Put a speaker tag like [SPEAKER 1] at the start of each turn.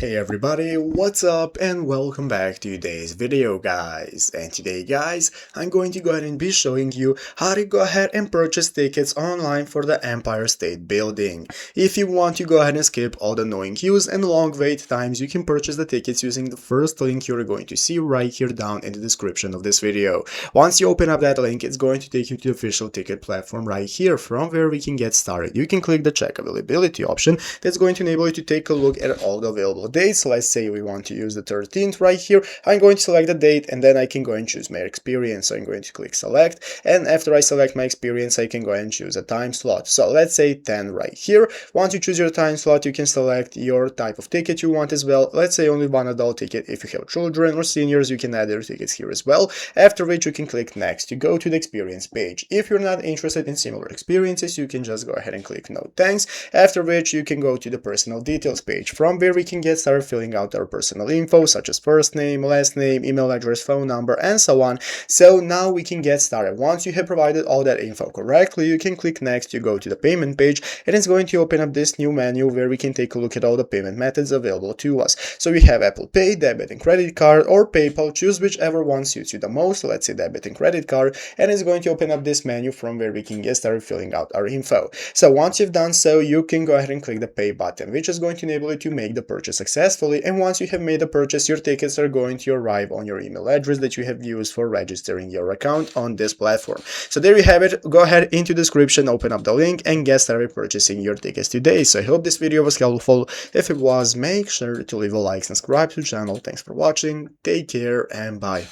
[SPEAKER 1] Hey everybody, what's up and welcome back to today's video guys. And today guys, I'm going to go ahead and be showing you how to go ahead and purchase tickets online for the Empire State Building. If you want to go ahead and skip all the annoying queues and long wait times, you can purchase the tickets using the first link you're going to see right here down in the description of this video. Once you open up that link, it's going to take you to the official ticket platform right here from where we can get started. You can click the check availability option. That's going to enable you to take a look at all the available dates. Let's say we want to use the 13th right here. I'm going to select the date and then I can go and choose my experience. So I'm going to click select, and after I select my experience, I can go and choose a time slot. So let's say 10 right here. Once you choose your time slot, you can select your type of ticket you want as well. Let's say only one adult ticket. If you have children or seniors, you can add their tickets here as well. After which you can click next to go to the experience page. If you're not interested in similar experiences, you can just go ahead and click no thanks. After which you can go to the personal details page, from where we can get started filling out our personal info such as first name, last name, email address, phone number, and so on. So now we can get started. Once you have provided all that info correctly, you can click next to go to the payment page, and it's going to open up this new menu where we can take a look at all the payment methods available to us. So we have Apple Pay, debit and credit card, or PayPal. Choose whichever one suits you the most. Let's say debit and credit card, and it's going to open up this menu from where we can get started filling out our info. So once you've done so, you can go ahead and click the pay button, which is going to enable you to make the purchase successfully. And once you have made the purchase, your tickets are going to arrive on your email address that you have used for registering your account on this platform. So there you have it. Go ahead into the description, open up the link, and get started purchasing your tickets today. So I hope this video was helpful. If it was, make sure to leave a like, subscribe to the channel. Thanks for watching, take care, and bye.